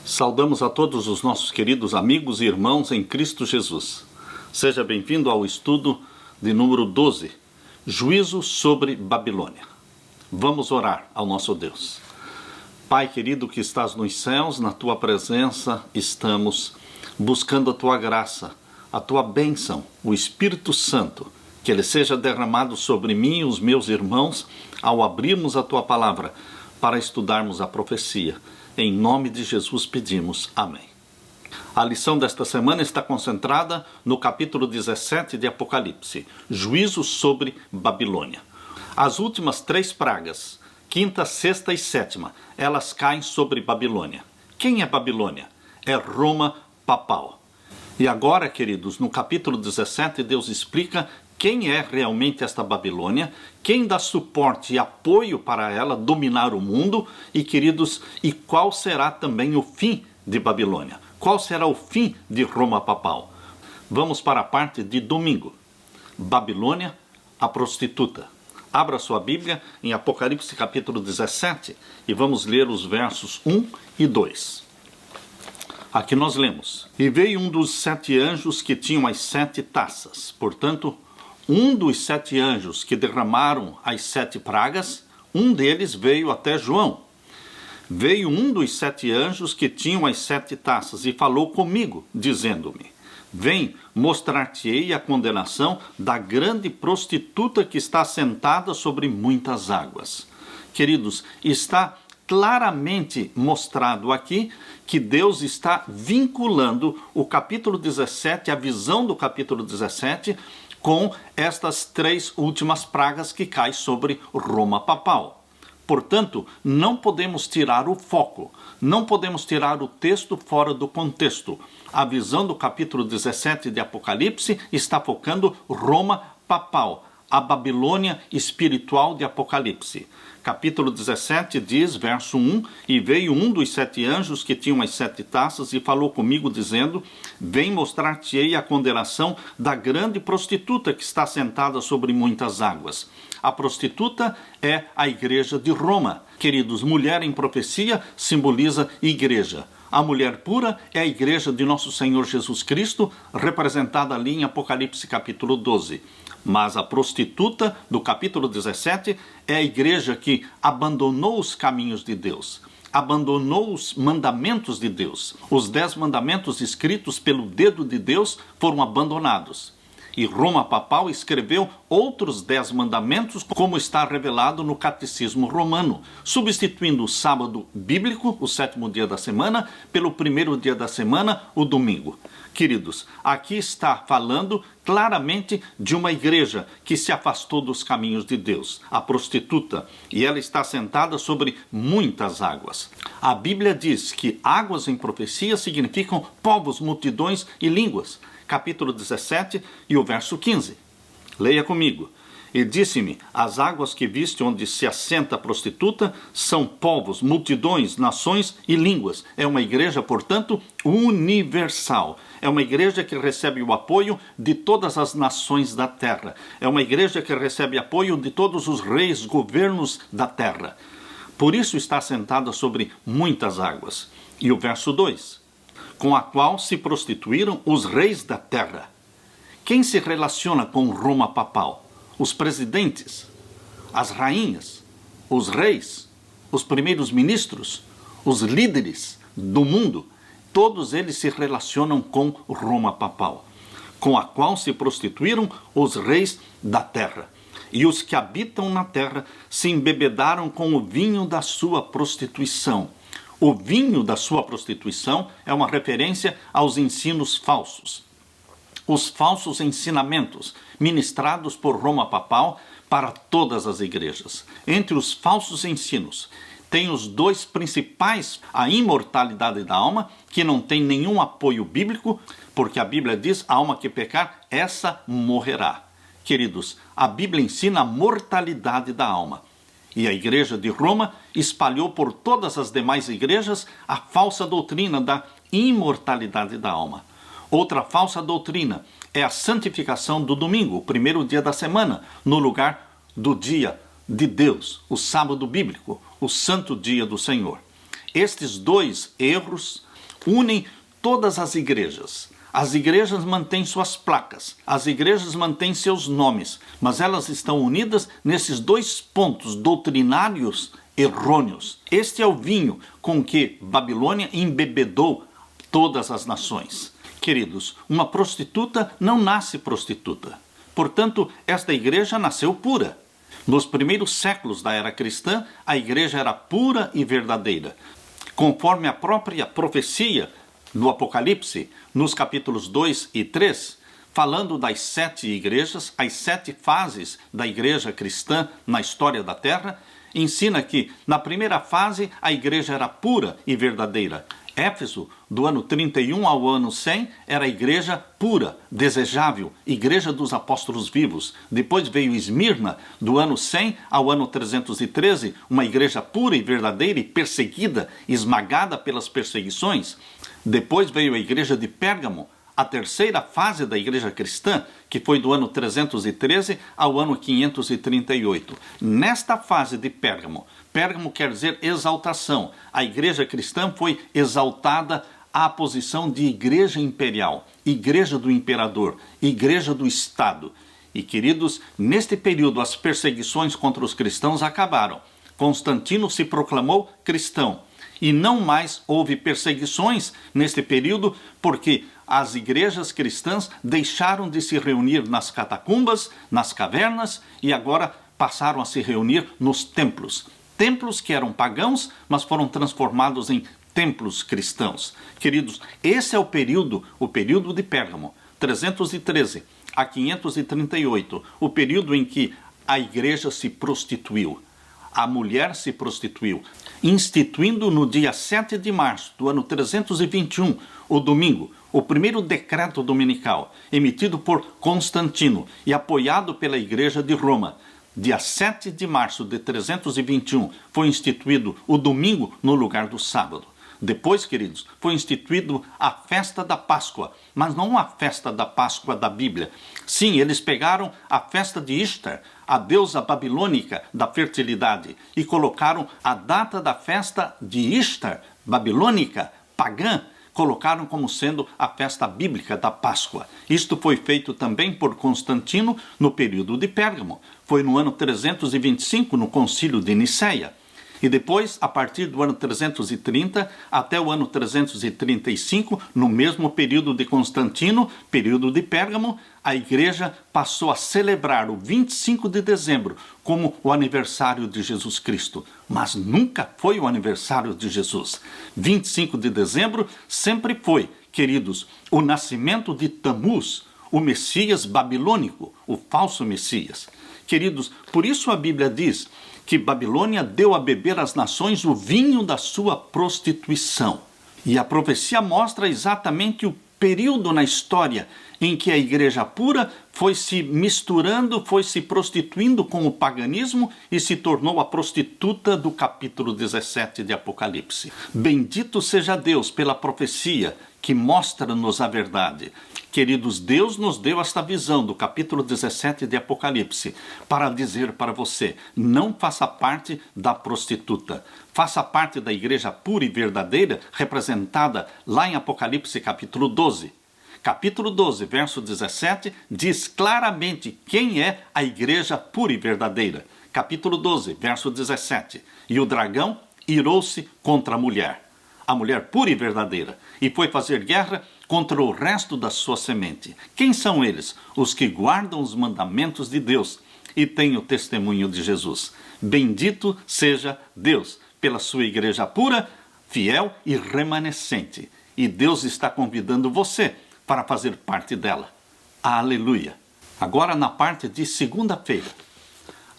Saudamos a todos os nossos queridos amigos e irmãos em Cristo Jesus. Seja bem-vindo ao estudo de número 12, Juízo sobre Babilônia. Vamos orar ao nosso Deus. Pai querido que estás nos céus, na Tua presença estamos buscando a Tua graça, a Tua bênção, o Espírito Santo, que Ele seja derramado sobre mim e os meus irmãos ao abrirmos a Tua palavra para estudarmos a profecia. Em nome de Jesus pedimos. Amém. A lição desta semana está concentrada no capítulo 17 de Apocalipse, Juízo sobre Babilônia. As últimas 3 pragas, quinta, sexta e sétima, elas caem sobre Babilônia. Quem é Babilônia? É Roma papal. E agora, queridos, no capítulo 17, Deus explica quem é realmente esta Babilônia, quem dá suporte e apoio para ela dominar o mundo e, queridos, e qual será também o fim de Babilônia? Qual será o fim de Roma papal? Vamos para a parte de domingo. Babilônia, a prostituta. Abra sua Bíblia em Apocalipse capítulo 17 e vamos ler os versos 1 e 2. Aqui nós lemos: E veio um dos 7 anjos que tinham as 7 taças. Portanto, um dos 7 anjos que derramaram as 7 pragas, um deles veio até João. Veio um dos 7 anjos que tinham as 7 taças e falou comigo, dizendo-me: Vem, mostrar-te-ei a condenação da grande prostituta que está sentada sobre muitas águas. Queridos, está claramente mostrado aqui que Deus está vinculando o capítulo 17, a visão do capítulo 17, com estas 3 últimas pragas que caem sobre Roma papal. Portanto, não podemos tirar o foco, não podemos tirar o texto fora do contexto. A visão do capítulo 17 de Apocalipse está focando Roma papal, a Babilônia espiritual de Apocalipse. Capítulo 17 diz, verso 1, E veio um dos 7 anjos que tinham as 7 taças e falou comigo, dizendo: Vem, mostrar-te-ei a condenação da grande prostituta que está sentada sobre muitas águas. A prostituta é a igreja de Roma. Queridos, mulher em profecia simboliza igreja. A mulher pura é a igreja de nosso Senhor Jesus Cristo, representada ali em Apocalipse capítulo 12. Mas a prostituta do capítulo 17 é a igreja que abandonou os caminhos de Deus, abandonou os mandamentos de Deus. Os 10 mandamentos escritos pelo dedo de Deus foram abandonados. E Roma papal escreveu outros 10 mandamentos, como está revelado no Catecismo Romano, substituindo o sábado bíblico, o 7º dia da semana, pelo 1º dia da semana, o domingo. Queridos, aqui está falando claramente de uma igreja que se afastou dos caminhos de Deus, a prostituta, e ela está sentada sobre muitas águas. A Bíblia diz que águas em profecia significam povos, multidões e línguas. Capítulo 17 e o verso 15. Leia comigo. E disse-me: As águas que viste onde se assenta a prostituta são povos, multidões, nações e línguas. É uma igreja, portanto, universal. É uma igreja que recebe o apoio de todas as nações da terra. É uma igreja que recebe apoio de todos os reis, governos da terra. Por isso está assentada sobre muitas águas. E o verso 2. Com a qual se prostituíram os reis da terra. Quem se relaciona com Roma papal? Os presidentes, as rainhas, os reis, os primeiros ministros, os líderes do mundo. Todos eles se relacionam com Roma papal, com a qual se prostituíram os reis da terra. E os que habitam na terra se embebedaram com o vinho da sua prostituição. O vinho da sua prostituição é uma referência aos ensinos falsos. Os falsos ensinamentos ministrados por Roma papal para todas as igrejas. Entre os falsos ensinos, tem os 2 principais: a imortalidade da alma, que não tem nenhum apoio bíblico, porque a Bíblia diz: a alma que pecar, essa morrerá. Queridos, a Bíblia ensina a mortalidade da alma. E a igreja de Roma espalhou por todas as demais igrejas a falsa doutrina da imortalidade da alma. Outra falsa doutrina é a santificação do domingo, o 1º dia da semana, no lugar do dia de Deus, o sábado bíblico, o santo dia do Senhor. Estes 2 erros unem todas as igrejas. As igrejas mantêm suas placas, as igrejas mantêm seus nomes, mas elas estão unidas nesses dois pontos doutrinários errôneos. Este é o vinho com que Babilônia embebedou todas as nações. Queridos, uma prostituta não nasce prostituta. Portanto, esta igreja nasceu pura. Nos primeiros séculos da era cristã, a igreja era pura e verdadeira. Conforme a própria profecia do Apocalipse, nos capítulos 2 e 3, falando das 7 igrejas, as 7 fases da igreja cristã na história da terra, ensina que, na primeira fase, a igreja era pura e verdadeira. Éfeso, do ano 31 ao ano 100, era a igreja pura, desejável, igreja dos apóstolos vivos. Depois veio Esmirna, do ano 100 ao ano 313, uma igreja pura e verdadeira e perseguida, esmagada pelas perseguições. Depois veio a igreja de Pérgamo, a terceira fase da igreja cristã, que foi do ano 313 ao ano 538. Nesta fase de Pérgamo, Pérgamo quer dizer exaltação. A igreja cristã foi exaltada à posição de igreja imperial, igreja do imperador, igreja do Estado. E, queridos, neste período as perseguições contra os cristãos acabaram. Constantino se proclamou cristão. E não mais houve perseguições neste período, porque as igrejas cristãs deixaram de se reunir nas catacumbas, nas cavernas, e agora passaram a se reunir nos templos. Templos que eram pagãos, mas foram transformados em templos cristãos. Queridos, esse é o período de Pérgamo, 313 a 538, o período em que a igreja se prostituiu. A mulher se prostituiu, instituindo no dia 7 de março do ano 321, o domingo, o primeiro decreto dominical, emitido por Constantino e apoiado pela Igreja de Roma. Dia 7 de março de 321, foi instituído o domingo no lugar do sábado. Depois, queridos, foi instituído a festa da Páscoa, mas não a festa da Páscoa da Bíblia. Sim, eles pegaram a festa de Ishtar, a deusa babilônica da fertilidade, e colocaram a data da festa de Ishtar, babilônica, pagã, colocaram como sendo a festa bíblica da Páscoa. Isto foi feito também por Constantino no período de Pérgamo. Foi no ano 325, no concílio de Niceia. E depois, a partir do ano 330 até o ano 335, no mesmo período de Constantino, período de Pérgamo, a igreja passou a celebrar o 25 de dezembro como o aniversário de Jesus Cristo. Mas nunca foi o aniversário de Jesus. 25 de dezembro sempre foi, queridos, o nascimento de Tamuz, o Messias babilônico, o falso Messias. Queridos, por isso a Bíblia diz que Babilônia deu a beber às nações o vinho da sua prostituição. E a profecia mostra exatamente o período na história em que a igreja pura foi se misturando, foi se prostituindo com o paganismo e se tornou a prostituta do capítulo 17 de Apocalipse. Bendito seja Deus pela profecia que mostra-nos a verdade. Queridos, Deus nos deu esta visão do capítulo 17 de Apocalipse para dizer para você, não faça parte da prostituta. Faça parte da igreja pura e verdadeira, representada lá em Apocalipse capítulo 12. Capítulo 12, verso 17, diz claramente quem é a igreja pura e verdadeira. Capítulo 12, verso 17. E o dragão irou-se contra a mulher pura e verdadeira, e foi fazer guerra contra o resto da sua semente. Quem são eles? Os que guardam os mandamentos de Deus e têm o testemunho de Jesus. Bendito seja Deus pela sua igreja pura, fiel e remanescente. E Deus está convidando você para fazer parte dela. Aleluia! Agora na parte de segunda-feira.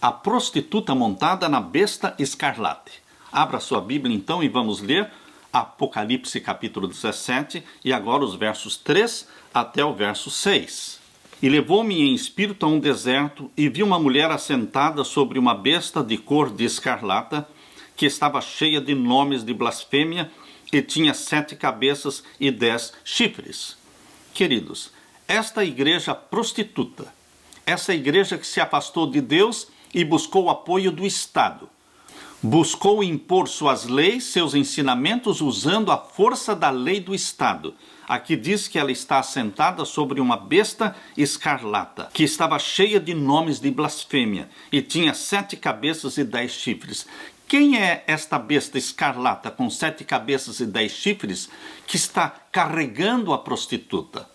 A prostituta montada na besta escarlate. Abra sua Bíblia então e vamos ler Apocalipse capítulo 17 e agora os versos 3 até o verso 6. E levou-me em espírito a um deserto e vi uma mulher assentada sobre uma besta de cor de escarlata que estava cheia de nomes de blasfêmia e tinha 7 cabeças e 10 chifres. Queridos, esta igreja prostituta, essa igreja que se afastou de Deus e buscou o apoio do Estado, Buscou impor suas leis, seus ensinamentos, usando a força da lei do Estado. Aqui diz que ela está assentada sobre uma besta escarlata, que estava cheia de nomes de blasfêmia, e tinha 7 cabeças e 10 chifres. Quem é esta besta escarlata com 7 cabeças e 10 chifres que está carregando a prostituta?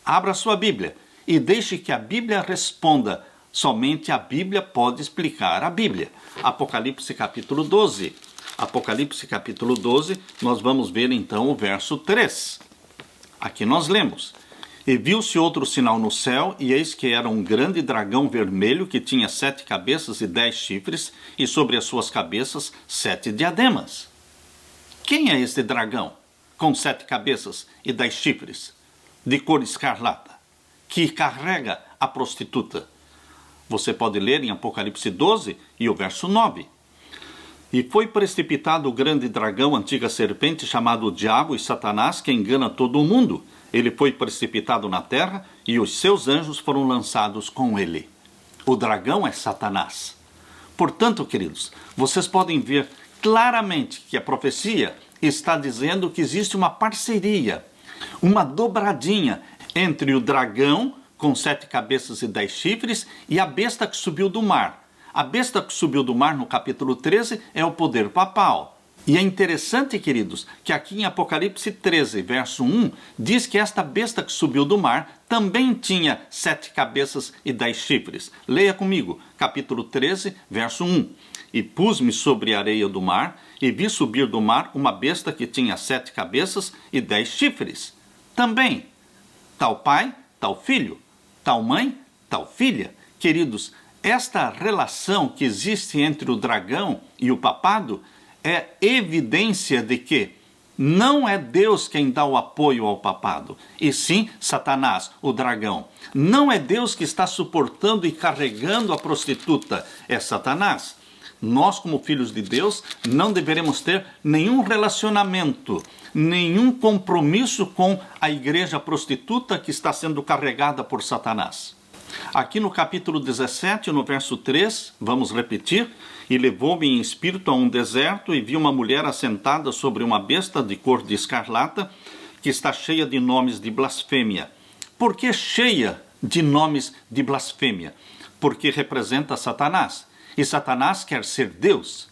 Abra sua Bíblia e deixe que a Bíblia responda. Somente a Bíblia pode explicar a Bíblia. Apocalipse capítulo 12. Apocalipse capítulo 12, nós vamos ver então o verso 3. Aqui nós lemos: E viu-se outro sinal no céu, e eis que era um grande dragão vermelho, que tinha 7 cabeças e 10 chifres, e sobre as suas cabeças 7 diademas. Quem é este dragão, com 7 cabeças e 10 chifres, de cor escarlata, que carrega a prostituta? Você pode ler em Apocalipse 12 e o verso 9. E foi precipitado o grande dragão, antiga serpente, chamado Diabo e Satanás, que engana todo o mundo. Ele foi precipitado na terra e os seus anjos foram lançados com ele. O dragão é Satanás. Portanto, queridos, vocês podem ver claramente que a profecia está dizendo que existe uma parceria, uma dobradinha entre o dragão com 7 cabeças e 10 chifres, e a besta que subiu do mar. A besta que subiu do mar, no capítulo 13, é o poder papal. E é interessante, queridos, que aqui em Apocalipse 13, verso 1, diz que esta besta que subiu do mar também tinha 7 cabeças e 10 chifres. Leia comigo, capítulo 13, verso 1. E pus-me sobre a areia do mar, e vi subir do mar uma besta que tinha 7 cabeças e 10 chifres. Também, tal pai, tal filho, tal mãe, tal filha. Queridos, esta relação que existe entre o dragão e o papado é evidência de que não é Deus quem dá o apoio ao papado, e sim Satanás, o dragão. Não é Deus que está suportando e carregando a prostituta, é Satanás. Nós, como filhos de Deus, não deveremos ter nenhum relacionamento, nenhum compromisso com a igreja prostituta que está sendo carregada por Satanás. Aqui no capítulo 17, no verso 3, vamos repetir: E levou-me em espírito a um deserto, e vi uma mulher assentada sobre uma besta de cor de escarlata, que está cheia de nomes de blasfêmia. Por que cheia de nomes de blasfêmia? Porque representa Satanás. E Satanás quer ser Deus.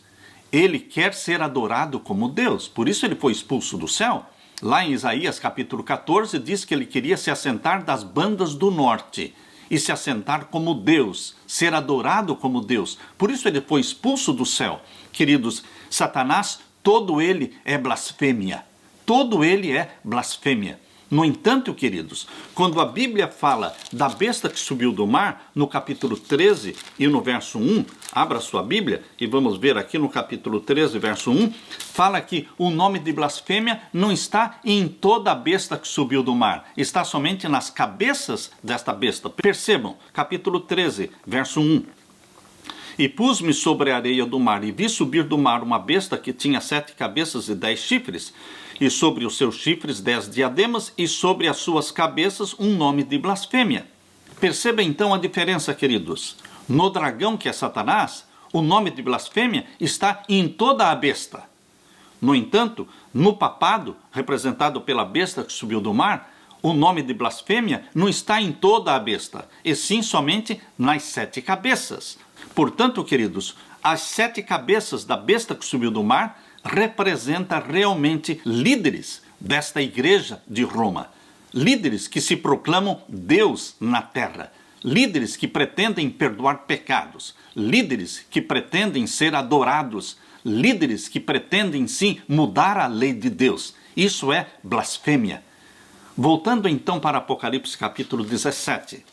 Ele quer ser adorado como Deus. Por isso ele foi expulso do céu. Lá em Isaías capítulo 14 diz que ele queria se assentar das bandas do norte e se assentar como Deus, ser adorado como Deus. Por isso ele foi expulso do céu. Queridos, Satanás, todo ele é blasfêmia. Todo ele é blasfêmia. No entanto, queridos, quando a Bíblia fala da besta que subiu do mar, no capítulo 13 e no verso 1, abra sua Bíblia e vamos ver aqui no capítulo 13, verso 1, fala que o nome de blasfêmia não está em toda a besta que subiu do mar, está somente nas cabeças desta besta. Percebam, capítulo 13, verso 1. E pus-me sobre a areia do mar, e vi subir do mar uma besta que tinha 7 cabeças e 10 chifres, e sobre os seus chifres 10 diademas, e sobre as suas cabeças um nome de blasfêmia. Perceba então a diferença, queridos. No dragão, que é Satanás, o nome de blasfêmia está em toda a besta. No entanto, no papado, representado pela besta que subiu do mar, o nome de blasfêmia não está em toda a besta, e sim somente nas 7 cabeças. Portanto, queridos, as 7 cabeças da besta que subiu do mar representa realmente líderes desta igreja de Roma. Líderes que se proclamam Deus na terra. Líderes que pretendem perdoar pecados. Líderes que pretendem ser adorados. Líderes que pretendem, sim, mudar a lei de Deus. Isso é blasfêmia. Voltando então para Apocalipse capítulo 17.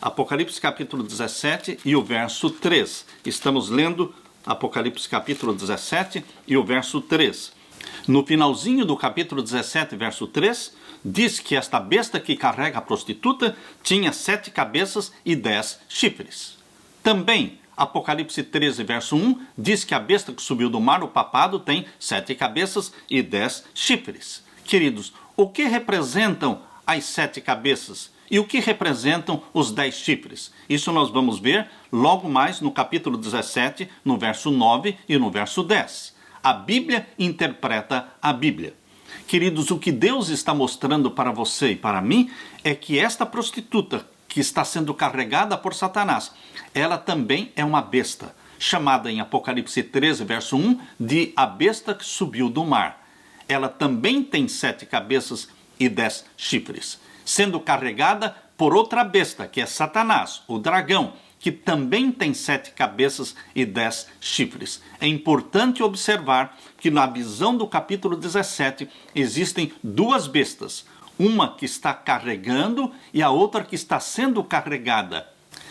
Apocalipse capítulo 17 e o verso 3. Estamos lendo Apocalipse capítulo 17 e o verso 3. No finalzinho do capítulo 17, verso 3, diz que esta besta que carrega a prostituta tinha 7 cabeças e 10 chifres. Também, Apocalipse 13, verso 1, diz que a besta que subiu do mar, o papado, tem 7 cabeças e 10 chifres. Queridos, o que representam as 7 cabeças E o que representam os 10 chifres? Isso nós vamos ver logo mais no capítulo 17, no verso 9 e no verso 10. A Bíblia interpreta a Bíblia. Queridos, o que Deus está mostrando para você e para mim é que esta prostituta que está sendo carregada por Satanás, ela também é uma besta, chamada em Apocalipse 13, verso 1, de a besta que subiu do mar. Ela também tem 7 cabeças e 10 chifres, sendo carregada por outra besta, que é Satanás, o dragão, que também tem 7 cabeças e 10 chifres. É importante observar que na visão do capítulo 17 existem 2 bestas, uma que está carregando e a outra que está sendo carregada.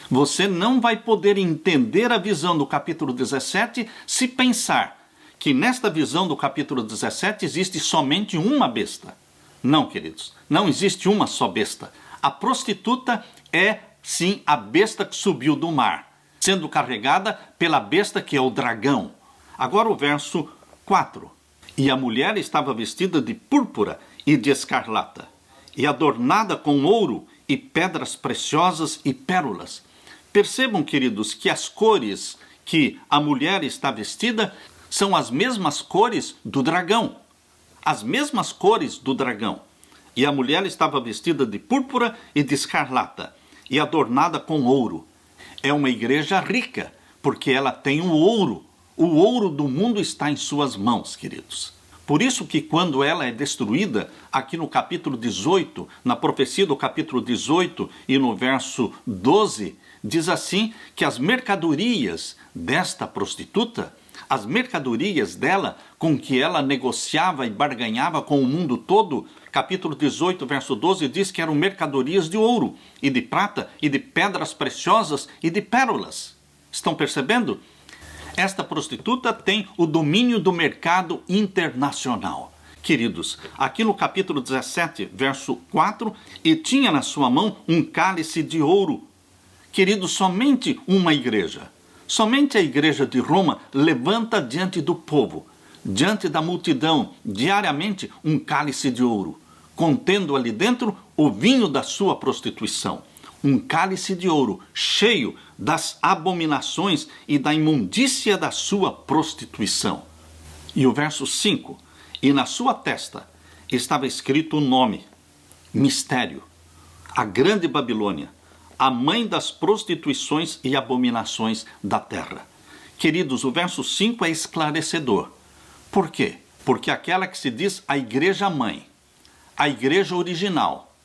Você não vai poder entender a visão do capítulo 17 se pensar que nesta visão do capítulo 17 existe somente uma besta. Não, queridos, não existe uma só besta. A prostituta é, sim, a besta que subiu do mar, sendo carregada pela besta que é o dragão. Agora o verso 4. E a mulher estava vestida de púrpura e de escarlata, e adornada com ouro e pedras preciosas e pérolas. Percebam, queridos, que as cores que a mulher está vestida são as mesmas cores do dragão. As mesmas cores do dragão. E a mulher estava vestida de púrpura e de escarlata, e adornada com ouro. É uma igreja rica, porque ela tem o ouro. O ouro do mundo está em suas mãos, queridos. Por isso que quando ela é destruída, aqui no capítulo 18, na profecia do capítulo 18 e no verso 12, diz assim que as mercadorias desta prostituta, as mercadorias dela com que ela negociava e barganhava com o mundo todo, capítulo 18, verso 12, diz que eram mercadorias de ouro, e de prata, e de pedras preciosas, e de pérolas. Estão percebendo? Esta prostituta tem o domínio do mercado internacional. Queridos, aqui no capítulo 17, verso 4, e tinha na sua mão um cálice de ouro. Queridos, somente uma igreja, somente a igreja de Roma levanta diante do povo, diante da multidão, diariamente um cálice de ouro, contendo ali dentro o vinho da sua prostituição. Um cálice de ouro cheio das abominações e da imundícia da sua prostituição. E o verso 5, e na sua testa estava escrito o nome, Mistério, a grande Babilônia, a mãe das prostituições e abominações da terra. Queridos, o verso 5 é esclarecedor. Por quê? Porque aquela que se diz a igreja mãe, a igreja original,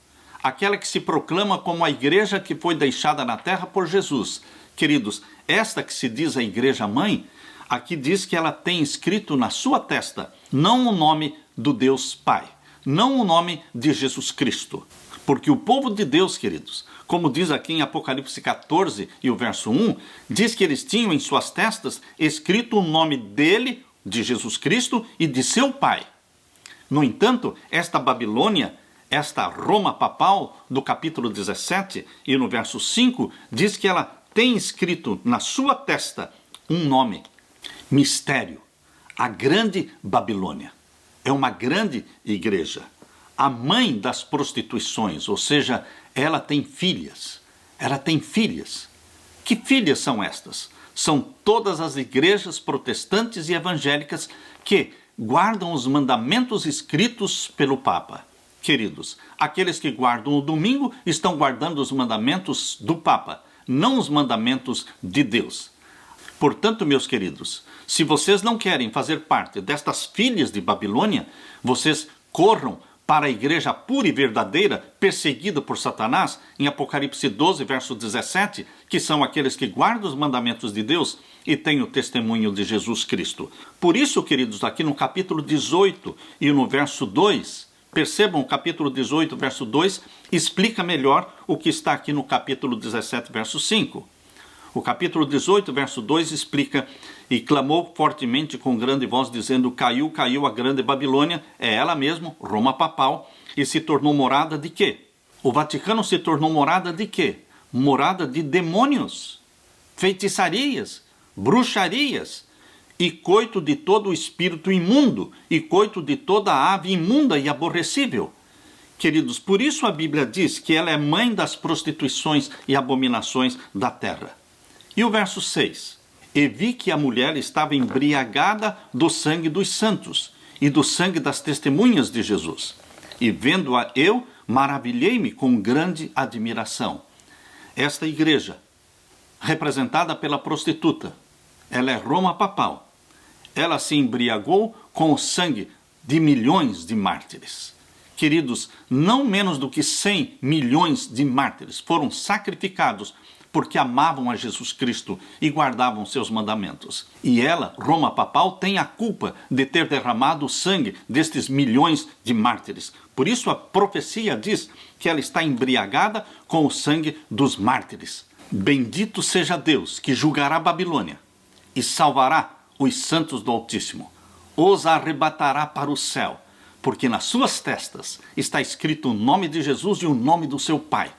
aquela que se proclama como a igreja que foi deixada na terra por Jesus. Queridos, esta que se diz a igreja mãe, aqui diz que ela tem escrito na sua testa, não o nome do Deus Pai, não o nome de Jesus Cristo. Porque o povo de Deus, queridos, como diz aqui em Apocalipse 14 e o verso 1, diz que eles tinham em suas testas escrito o nome dele, de Jesus Cristo e de seu Pai. No entanto, esta Babilônia, esta Roma papal, do capítulo 17 e no verso 5, diz que ela tem escrito na sua testa um nome, Mistério, a grande Babilônia. É uma grande igreja, a mãe das prostituições, ou seja, ela tem filhas. Ela tem filhas. Que filhas são estas? São todas as igrejas protestantes e evangélicas que guardam os mandamentos escritos pelo Papa. Queridos, aqueles que guardam o domingo estão guardando os mandamentos do Papa, não os mandamentos de Deus. Portanto, meus queridos, se vocês não querem fazer parte destas filhas de Babilônia, vocês corram para a igreja pura e verdadeira, perseguida por Satanás, em Apocalipse 12, verso 17, que são aqueles que guardam os mandamentos de Deus e têm o testemunho de Jesus Cristo. Por isso, queridos, aqui no capítulo 18 e no verso 2, percebam, o capítulo 18, verso 2, explica melhor o que está aqui no capítulo 17, verso 5. O capítulo 18, verso 2 explica: e clamou fortemente com grande voz, dizendo: caiu, caiu a grande Babilônia, é ela mesmo, Roma papal, e se tornou morada de quê? O Vaticano se tornou morada de quê? Morada de demônios, feitiçarias, bruxarias, e coito de todo o espírito imundo, e coito de toda ave imunda e aborrecível. Queridos, por isso a Bíblia diz que ela é mãe das prostituições e abominações da terra. E o verso 6. E vi que a mulher estava embriagada do sangue dos santos e do sangue das testemunhas de Jesus. E vendo-a eu, maravilhei-me com grande admiração. Esta igreja, representada pela prostituta, ela é Roma papal. Ela se embriagou com o sangue de milhões de mártires. Queridos, não menos do que 100 milhões de mártires foram sacrificados porque amavam a Jesus Cristo e guardavam seus mandamentos. E ela, Roma papal, tem a culpa de ter derramado o sangue destes milhões de mártires. Por isso a profecia diz que ela está embriagada com o sangue dos mártires. Bendito seja Deus que julgará a Babilônia e salvará os santos do Altíssimo. Os arrebatará para o céu, porque nas suas testas está escrito o nome de Jesus e o nome do seu Pai.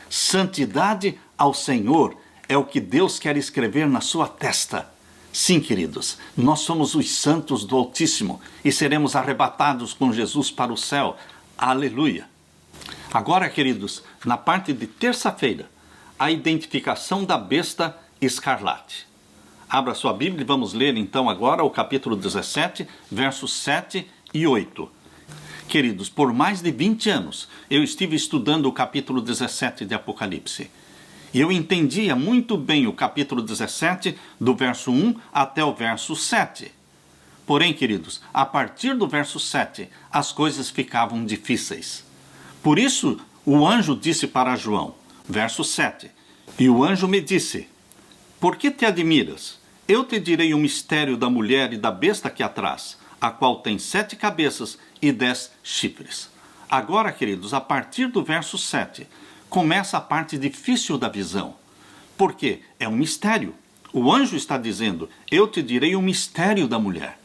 Santidade ao Senhor é o que Deus quer escrever na sua testa. Sim, queridos, nós somos os santos do Altíssimo e seremos arrebatados com Jesus para o céu. Aleluia! Agora, queridos, na parte de terça-feira, a identificação da besta escarlate. Abra sua Bíblia e vamos ler então agora o capítulo 17, versos 7 e 8. Queridos, por mais de 20 anos eu estive estudando o capítulo 17 de Apocalipse. E eu entendia muito bem o capítulo 17, do verso 1 até o verso 7. Porém, queridos, a partir do verso 7, as coisas ficavam difíceis. Por isso, o anjo disse para João, verso 7, e o anjo me disse, por que te admiras? Eu te direi o mistério da mulher e da besta que a traz, a qual tem 7 cabeças e 10 chifres. Agora, queridos, a partir do verso 7, começa a parte difícil da visão. Porque é um mistério. O anjo está dizendo, eu te direi o mistério da mulher.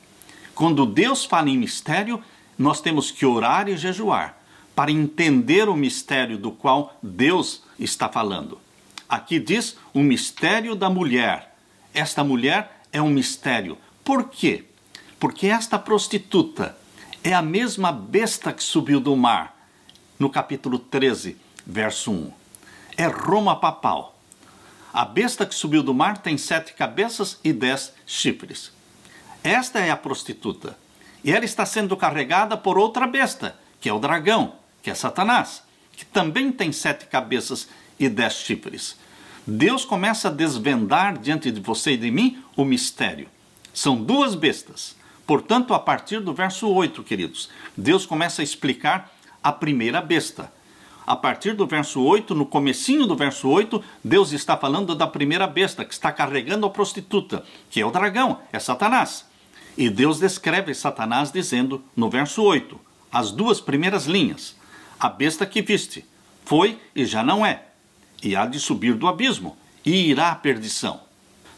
Quando Deus fala em mistério, nós temos que orar e jejuar para entender o mistério do qual Deus está falando. Aqui diz o mistério da mulher. Esta mulher é um mistério. Por quê? Porque esta prostituta é a mesma besta que subiu do mar, no capítulo 13, verso 1. É Roma papal. A besta que subiu do mar tem 7 cabeças e 10 chifres. Esta é a prostituta. E ela está sendo carregada por outra besta, que é o dragão, que é Satanás, que também tem 7 cabeças e 10 chifres. Deus começa a desvendar diante de você e de mim o mistério. São 2 bestas. Portanto, a partir do verso 8, queridos, Deus começa a explicar a primeira besta. A partir do verso 8, no comecinho do verso 8, Deus está falando da primeira besta, que está carregando a prostituta, que é o dragão, é Satanás. E Deus descreve Satanás dizendo, no verso 8, as 2 primeiras linhas, a besta que viste, foi e já não é, e há de subir do abismo, e irá à perdição.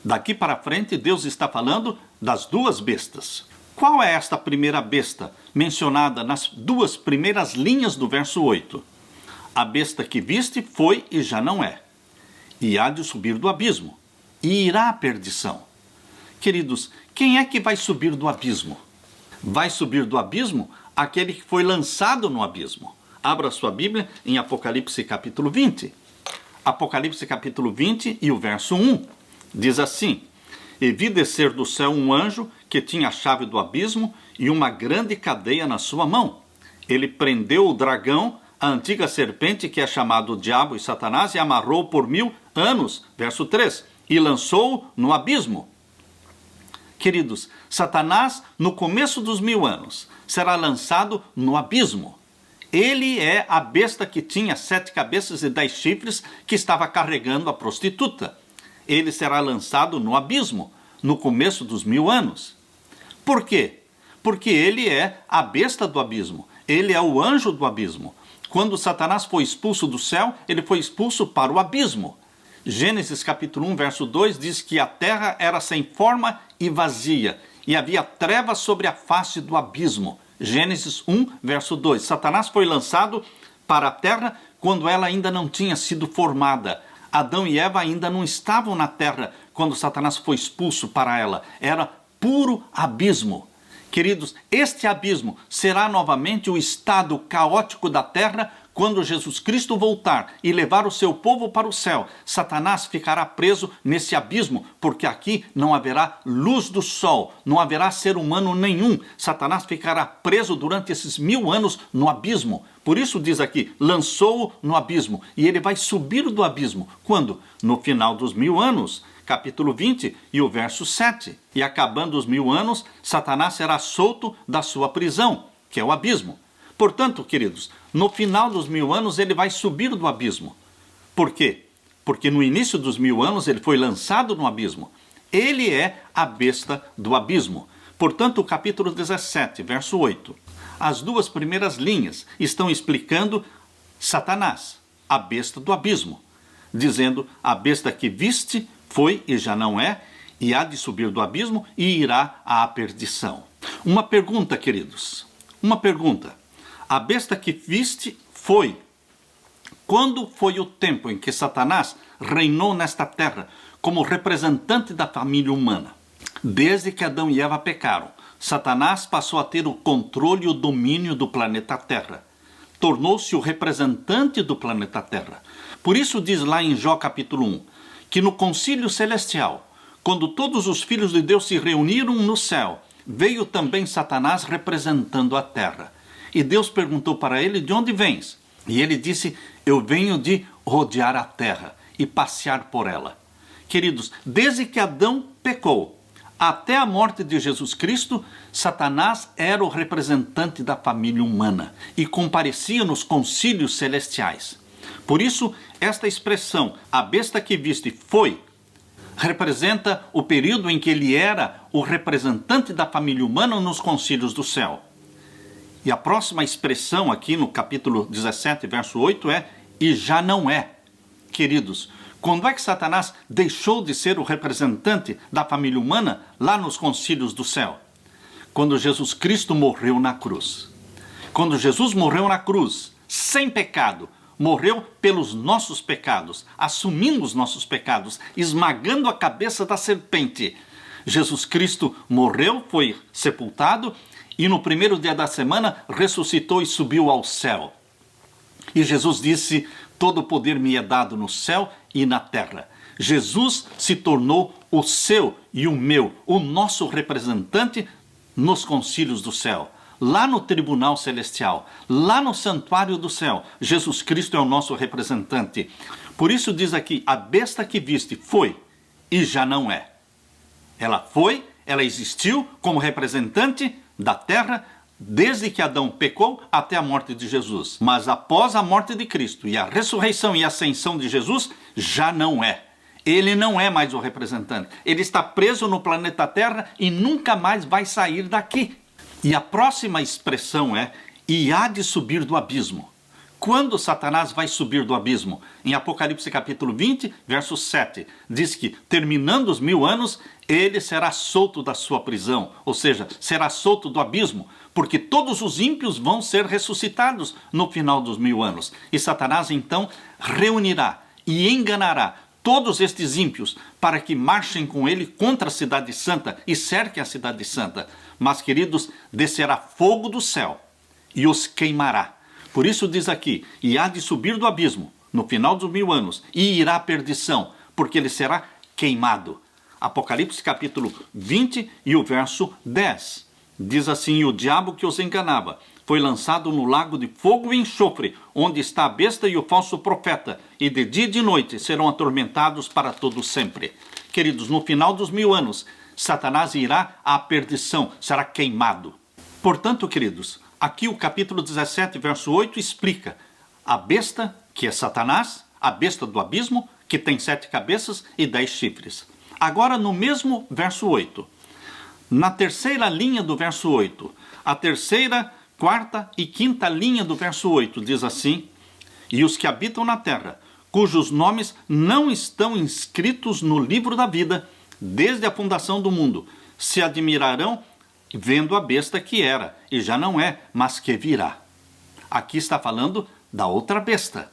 Daqui para frente, Deus está falando das 2 bestas. Qual é esta primeira besta mencionada nas 2 primeiras linhas do verso 8? A besta que viste foi e já não é, e há de subir do abismo, e irá à perdição. Queridos, quem é que vai subir do abismo? Vai subir do abismo aquele que foi lançado no abismo. Abra sua Bíblia em Apocalipse capítulo 20. Apocalipse capítulo 20 e o verso 1 diz assim, e vi descer do céu um anjo que tinha a chave do abismo e uma grande cadeia na sua mão. Ele prendeu o dragão, a antiga serpente que é chamado Diabo e Satanás, e amarrou por 1000 anos, verso 3, e lançou-o no abismo. Queridos, Satanás, no começo dos 1000 anos, será lançado no abismo. Ele é a besta que tinha 7 cabeças e 10 chifres, que estava carregando a prostituta. Ele será lançado no abismo, no começo dos 1000 anos. Por quê? Porque ele é a besta do abismo. Ele é o anjo do abismo. Quando Satanás foi expulso do céu, ele foi expulso para o abismo. Gênesis capítulo 1, verso 2 diz que a terra era sem forma e vazia, e havia trevas sobre a face do abismo. Gênesis 1, verso 2. Satanás foi lançado para a terra quando ela ainda não tinha sido formada. Adão e Eva ainda não estavam na terra quando Satanás foi expulso para ela. Era puro abismo. Queridos, este abismo será novamente o estado caótico da terra quando Jesus Cristo voltar e levar o seu povo para o céu. Satanás ficará preso nesse abismo, porque aqui não haverá luz do sol, não haverá ser humano nenhum. Satanás ficará preso durante esses 1000 anos no abismo. Por isso diz aqui, lançou-o no abismo, e ele vai subir do abismo. Quando? No final dos 1000 anos. Capítulo 20 e o verso 7. E acabando os 1000 anos, Satanás será solto da sua prisão, que é o abismo. Portanto, queridos, no final dos 1000 anos ele vai subir do abismo. Por quê? Porque no início dos 1000 anos ele foi lançado no abismo. Ele é a besta do abismo. Portanto, o capítulo 17, verso 8. As duas primeiras linhas estão explicando Satanás, a besta do abismo, dizendo: a besta que viste foi e já não é, e há de subir do abismo e irá à perdição. Uma pergunta, queridos, uma pergunta. A besta que viste foi. Quando foi o tempo em que Satanás reinou nesta terra como representante da família humana? Desde que Adão e Eva pecaram, Satanás passou a ter o controle e o domínio do planeta Terra. Tornou-se o representante do planeta Terra. Por isso diz lá em Jó capítulo 1, que no concílio celestial, quando todos os filhos de Deus se reuniram no céu, veio também Satanás representando a terra. E Deus perguntou para ele: de onde vens? E ele disse: eu venho de rodear a terra e passear por ela. Queridos, desde que Adão pecou até a morte de Jesus Cristo, Satanás era o representante da família humana e comparecia nos concílios celestiais. Por isso, esta expressão, a besta que viste foi, representa o período em que ele era o representante da família humana nos concílios do céu. E a próxima expressão aqui no capítulo 17, verso 8 é: e já não é. Queridos, quando é que Satanás deixou de ser o representante da família humana lá nos concílios do céu? Quando Jesus Cristo morreu na cruz. Quando Jesus morreu na cruz, sem pecado, morreu pelos nossos pecados, assumindo os nossos pecados, esmagando a cabeça da serpente. Jesus Cristo morreu, foi sepultado e no primeiro dia da semana ressuscitou e subiu ao céu. E Jesus disse: todo o poder me é dado no céu e na terra. Jesus se tornou o seu e o meu, o nosso representante nos concílios do céu. Lá no tribunal celestial, lá no santuário do céu, Jesus Cristo é o nosso representante. Por isso diz aqui: a besta que viste foi e já não é. Ela foi, ela existiu como representante da terra desde que Adão pecou até a morte de Jesus. Mas após a morte de Cristo e a ressurreição e ascensão de Jesus, já não é. Ele não é mais o representante. Ele está preso no planeta Terra e nunca mais vai sair daqui. E a próxima expressão é: e há de subir do abismo. Quando Satanás vai subir do abismo? Em Apocalipse capítulo 20, verso 7, diz que, terminando os 1000 anos, ele será solto da sua prisão, ou seja, será solto do abismo, porque todos os ímpios vão ser ressuscitados no final dos 1000 anos. E Satanás então reunirá e enganará todos estes ímpios para que marchem com ele contra a cidade santa e cerquem a cidade santa. Mas, queridos, descerá fogo do céu e os queimará. Por isso diz aqui: e há de subir do abismo no final dos 1000 anos e irá à perdição, porque ele será queimado. Apocalipse capítulo 20 e o verso 10. Diz assim: e o diabo que os enganava foi lançado no lago de fogo e enxofre, onde está a besta e o falso profeta, e de dia e de noite serão atormentados para todo sempre. Queridos, no final dos 1000 anos, Satanás irá à perdição, será queimado. Portanto, queridos, aqui o capítulo 17, verso 8 explica a besta, que é Satanás, a besta do abismo, que tem 7 cabeças e 10 chifres. Agora, no mesmo verso 8, na terceira linha do verso 8, a terceira, quarta e quinta linha do verso 8 diz assim: e os que habitam na terra, cujos nomes não estão inscritos no livro da vida, desde a fundação do mundo, se admirarão vendo a besta que era, e já não é, mas que virá. Aqui está falando da outra besta.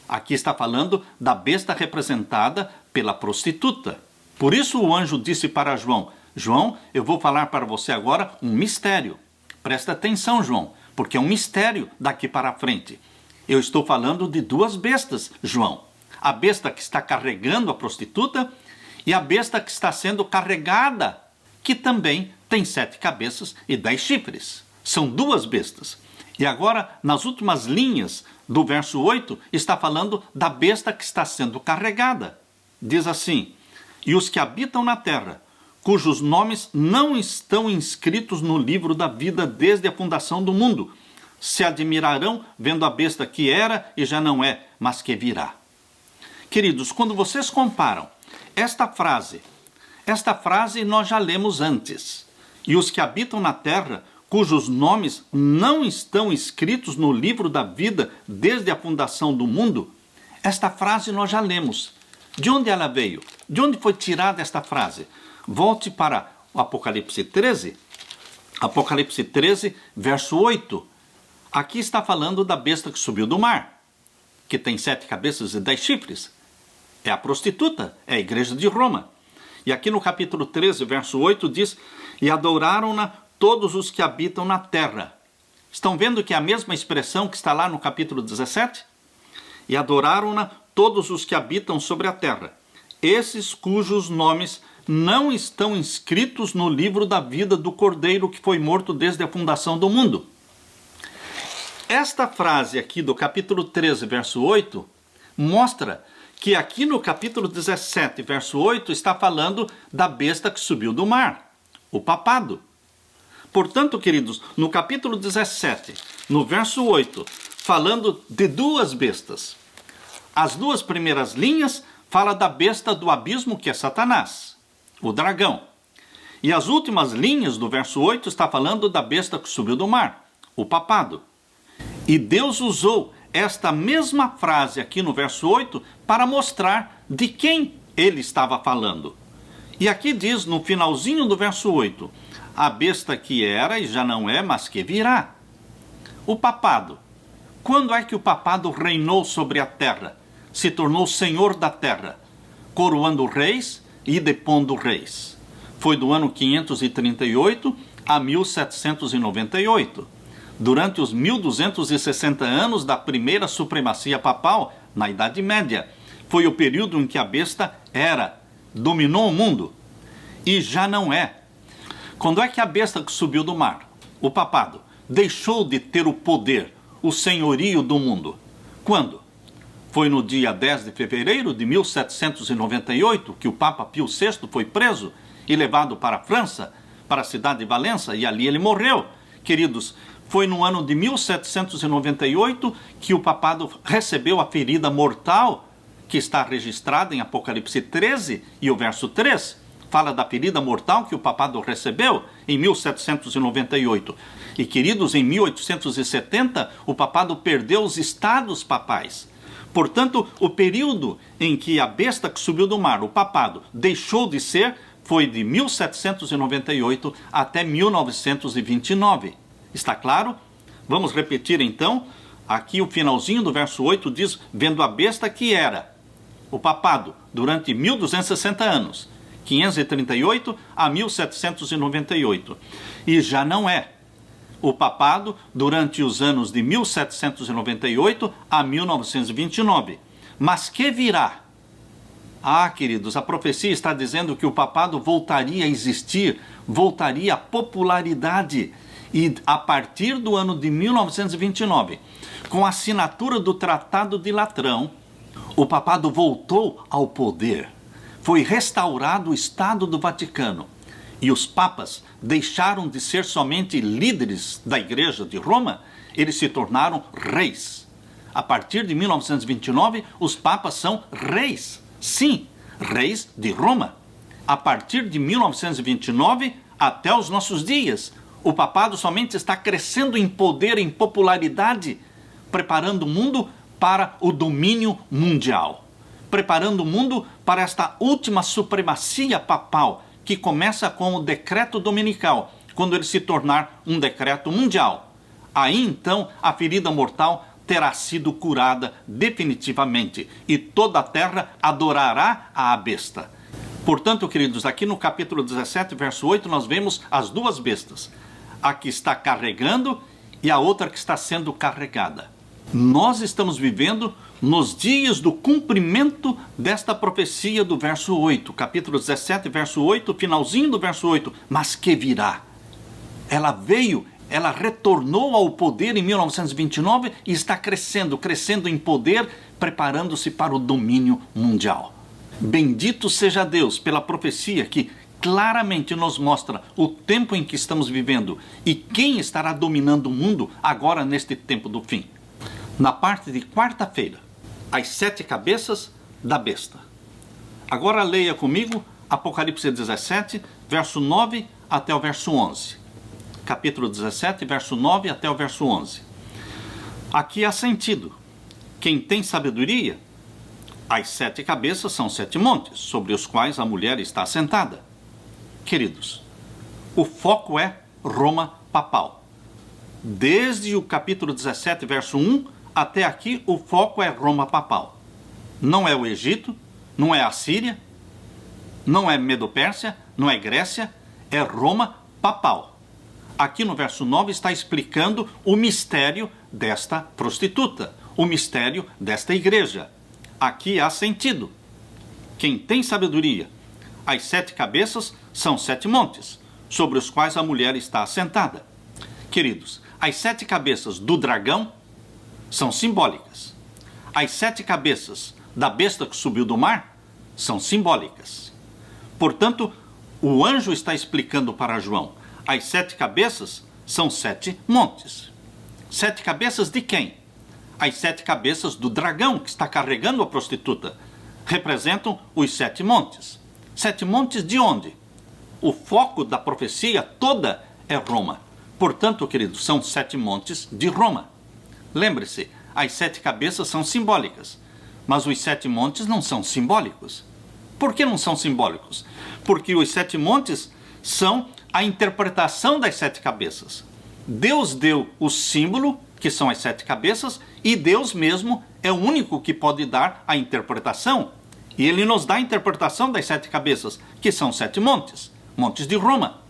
Aqui está falando da besta representada pela prostituta. Por isso o anjo disse para João: João, eu vou falar para você agora um mistério. Presta atenção, João, porque é um mistério daqui para frente. Eu estou falando de duas bestas, João. A besta que está carregando a prostituta e a besta que está sendo carregada, que também tem 7 cabeças e 10 chifres. São duas bestas. E agora, nas últimas linhas do verso 8, está falando da besta que está sendo carregada. Diz assim: e os que habitam na terra, cujos nomes não estão inscritos no livro da vida desde a fundação do mundo, se admirarão vendo a besta que era e já não é, mas que virá. Queridos, quando vocês comparam esta frase nós já lemos antes. E os que habitam na terra, cujos nomes não estão escritos no livro da vida desde a fundação do mundo, esta frase nós já lemos. De onde ela veio? De onde foi tirada esta frase? Volte para o Apocalipse 13. Apocalipse 13, verso 8. Aqui está falando da besta que subiu do mar, que tem 7 cabeças e 10 chifres. É a prostituta, é a igreja de Roma. E aqui no capítulo 13, verso 8, diz: e adoraram-na todos os que habitam na terra. Estão vendo que é a mesma expressão que está lá no capítulo 17? E adoraram-na todos os que habitam sobre a terra, esses cujos nomes não estão inscritos no livro da vida do Cordeiro que foi morto desde a fundação do mundo. Esta frase aqui do capítulo 13, verso 8, mostra que aqui no capítulo 17, verso 8, está falando da besta que subiu do mar, o papado. Portanto, queridos, no capítulo 17, no verso 8, falando de duas bestas. As duas primeiras linhas falam da besta do abismo, que é Satanás, o dragão. E as últimas linhas do verso 8 está falando da besta que subiu do mar, o papado. E Deus usou esta mesma frase aqui no verso 8 para mostrar de quem ele estava falando. E aqui diz no finalzinho do verso 8, a besta que era e já não é, mas que virá. O papado. Quando é que o papado reinou sobre a terra? Se tornou senhor da terra, coroando reis e depondo reis. Foi do ano 538 a 1798. Durante os 1260 anos da primeira supremacia papal, na Idade Média, foi o período em que a besta dominou o mundo e já não é. Quando é que a besta que subiu do mar, o papado, deixou de ter o poder, o senhorio do mundo? Quando? Foi no dia 10 de fevereiro de 1798 que o Papa Pio VI foi preso e levado para a França, para a cidade de Valença, e ali ele morreu. Queridos, foi no ano de 1798 que o papado recebeu a ferida mortal que está registrada em Apocalipse 13 e o verso 3. Fala da ferida mortal que o papado recebeu em 1798. E, queridos, em 1870 o papado perdeu os estados papais. Portanto, o período em que a besta que subiu do mar, o papado, deixou de ser, foi de 1798 até 1929. Está claro? Vamos repetir então. Aqui o finalzinho do verso 8 diz: vendo a besta que era, o papado, durante 1260 anos, 538 a 1798. E já não é, o papado, durante os anos de 1798 a 1929. Mas que virá? Ah, queridos, a profecia está dizendo que o papado voltaria a existir, voltaria à popularidade. E a partir do ano de 1929, com a assinatura do Tratado de Latrão, o papado voltou ao poder. Foi restaurado o Estado do Vaticano. E os papas deixaram de ser somente líderes da Igreja de Roma, eles se tornaram reis. A partir de 1929, os papas são reis. Sim, reis de Roma. A partir de 1929 até os nossos dias, o papado somente está crescendo em poder, em popularidade, preparando o mundo para o domínio mundial, preparando o mundo para esta última supremacia papal, que começa com o decreto dominical, quando ele se tornar um decreto mundial. Aí então a ferida mortal terá sido curada definitivamente e toda a terra adorará a besta. Portanto, queridos, aqui no capítulo 17, verso 8, nós vemos as duas bestas. A que está carregando e a outra que está sendo carregada. Nós estamos vivendo nos dias do cumprimento desta profecia do verso 8. Capítulo 17, verso 8, finalzinho do verso 8. Mas que virá? Ela veio, ela retornou ao poder em 1929 e está crescendo em poder, preparando-se para o domínio mundial. Bendito seja Deus pela profecia que claramente nos mostra o tempo em que estamos vivendo e quem estará dominando o mundo agora neste tempo do fim. Na parte de quarta-feira, as 7 cabeças da besta. Agora leia comigo Apocalipse 17, verso 9 até o verso 11. Capítulo 17, verso 9 até o verso 11. Aqui há sentido. Quem tem sabedoria, as 7 cabeças são 7 montes, sobre os quais a mulher está assentada. Queridos, o foco é Roma papal. Desde o capítulo 17, verso 1, até aqui o foco é Roma papal. Não é o Egito, não é a Síria, não é Medo-Pérsia, não é Grécia, é Roma papal. Aqui no verso 9 está explicando o mistério desta prostituta, o mistério desta igreja. Aqui há sentido. Quem tem sabedoria, as 7 cabeças são 7 montes, sobre os quais a mulher está assentada. Queridos, as 7 cabeças do dragão são simbólicas. As 7 cabeças da besta que subiu do mar são simbólicas. Portanto, o anjo está explicando para João, as 7 cabeças são 7 montes. 7 cabeças de quem? As 7 cabeças do dragão que está carregando a prostituta. Representam os 7 montes. 7 montes de onde? O foco da profecia toda é Roma. Portanto, queridos, são 7 montes de Roma. Lembre-se, as 7 cabeças são simbólicas, mas os 7 montes não são simbólicos. Por que não são simbólicos? Porque os 7 montes são a interpretação das 7 cabeças. Deus deu o símbolo, que são as 7 cabeças, e Deus mesmo é o único que pode dar a interpretação. E Ele nos dá a interpretação das 7 cabeças, que são 7 montes, montes de Roma,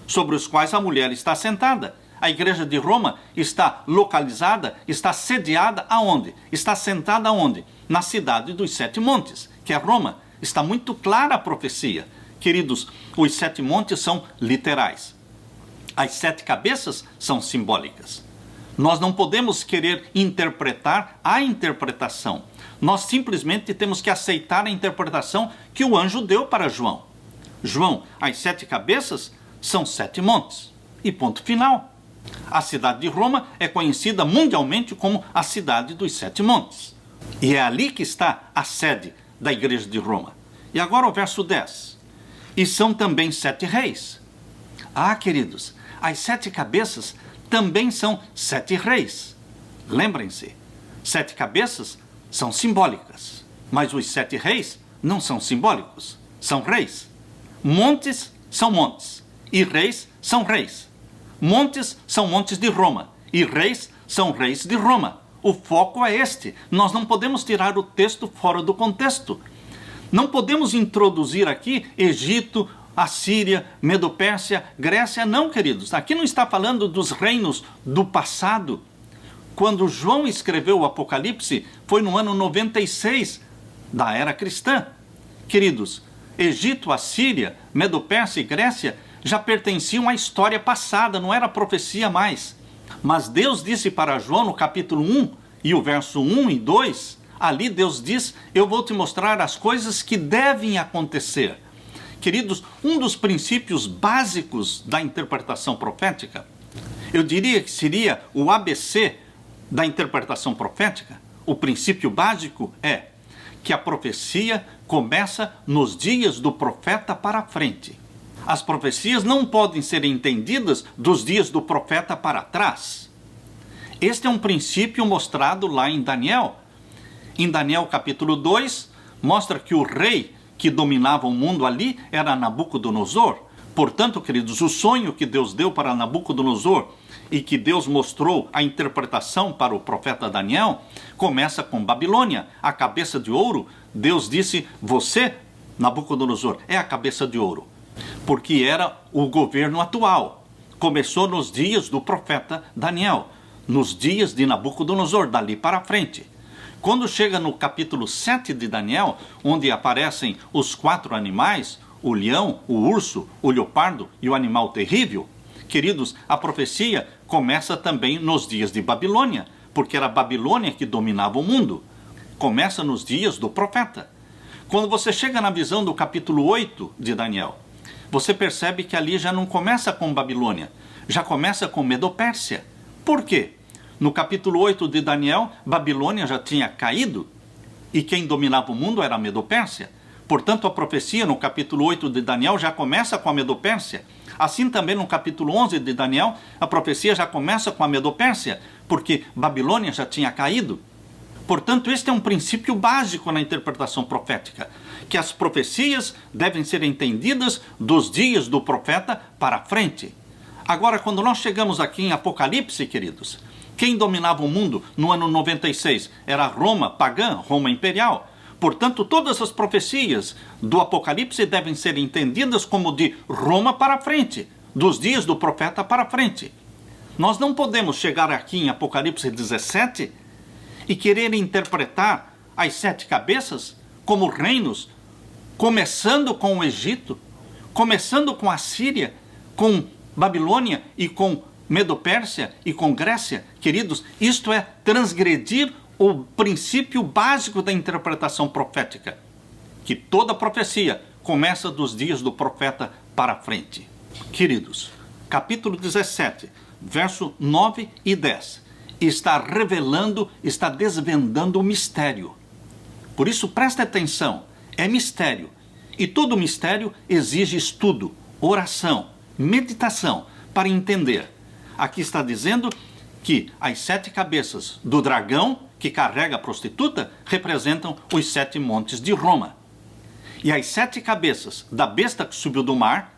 sobre os quais a mulher está sentada. A igreja de Roma está localizada, está sediada aonde? Está sentada aonde? Na cidade dos 7 montes, que é Roma. Está muito clara a profecia. Queridos, os 7 montes são literais. As 7 cabeças são simbólicas. Nós não podemos querer interpretar a interpretação. Nós simplesmente temos que aceitar a interpretação que o anjo deu para João. João, as 7 cabeças são 7 montes. E ponto final. A cidade de Roma é conhecida mundialmente como a cidade dos 7 montes. E é ali que está a sede da igreja de Roma. E agora o verso 10. E são também 7 reis. Ah, queridos, as 7 cabeças também são 7 reis. Lembrem-se, 7 cabeças são simbólicas, mas os 7 reis não são simbólicos, são reis. Montes são montes, e reis são reis. Montes são montes de Roma, e reis são reis de Roma. O foco é este. Nós não podemos tirar o texto fora do contexto. Não podemos introduzir aqui Egito, Assíria, Medo-Pérsia, Grécia, não, queridos. Aqui não está falando dos reinos do passado. Quando João escreveu o Apocalipse, foi no ano 96 da era cristã. Queridos, Egito, Assíria, Medo-Pérsia e Grécia já pertenciam à história passada, não era profecia mais. Mas Deus disse para João no capítulo 1 e o verso 1 e 2, ali Deus diz, eu vou te mostrar as coisas que devem acontecer. Queridos, um dos princípios básicos da interpretação profética, eu diria que seria o ABC da interpretação profética. O princípio básico é que a profecia começa nos dias do profeta para frente. As profecias não podem ser entendidas dos dias do profeta para trás. Este é um princípio mostrado lá em Daniel. Em Daniel capítulo 2, mostra que o rei que dominava o mundo ali era Nabucodonosor. Portanto, queridos, o sonho que Deus deu para Nabucodonosor e que Deus mostrou a interpretação para o profeta Daniel, começa com Babilônia, a cabeça de ouro. Deus disse, você Nabucodonosor é a cabeça de ouro, porque era o governo atual. Começou nos dias do profeta Daniel, nos dias de Nabucodonosor, dali para frente. Quando chega no capítulo 7 de Daniel, onde aparecem os 4 animais, o leão, o urso, o leopardo e o animal terrível, queridos, a profecia começa também nos dias de Babilônia, porque era a Babilônia que dominava o mundo. Começa nos dias do profeta. Quando você chega na visão do capítulo 8 de Daniel, você percebe que ali já não começa com Babilônia, já começa com Medo-Pérsia. Por quê? No capítulo 8 de Daniel, Babilônia já tinha caído e quem dominava o mundo era a Medo-Pérsia. Portanto, a profecia no capítulo 8 de Daniel já começa com a Medo-Pérsia. Assim também no capítulo 11 de Daniel, a profecia já começa com a Medo-Pérsia, porque Babilônia já tinha caído. Portanto, este é um princípio básico na interpretação profética, que as profecias devem ser entendidas dos dias do profeta para frente. Agora, quando nós chegamos aqui em Apocalipse, queridos, quem dominava o mundo no ano 96 era Roma pagã, Roma imperial. Portanto, todas as profecias do Apocalipse devem ser entendidas como de Roma para frente, dos dias do profeta para frente. Nós não podemos chegar aqui em Apocalipse 17 e querer interpretar as 7 cabeças como reinos, começando com o Egito, começando com a Síria, com Babilônia e com Medo-Pérsia e com Grécia. Queridos, isto é transgredir o princípio básico da interpretação profética, que toda profecia começa dos dias do profeta para frente. Queridos, capítulo 17, verso 9 e 10, está revelando, está desvendando o mistério. Por isso, preste atenção, é mistério. E todo mistério exige estudo, oração, meditação para entender. Aqui está dizendo que as 7 cabeças do dragão que carrega a prostituta representam os 7 montes de Roma. E as 7 cabeças da besta que subiu do mar,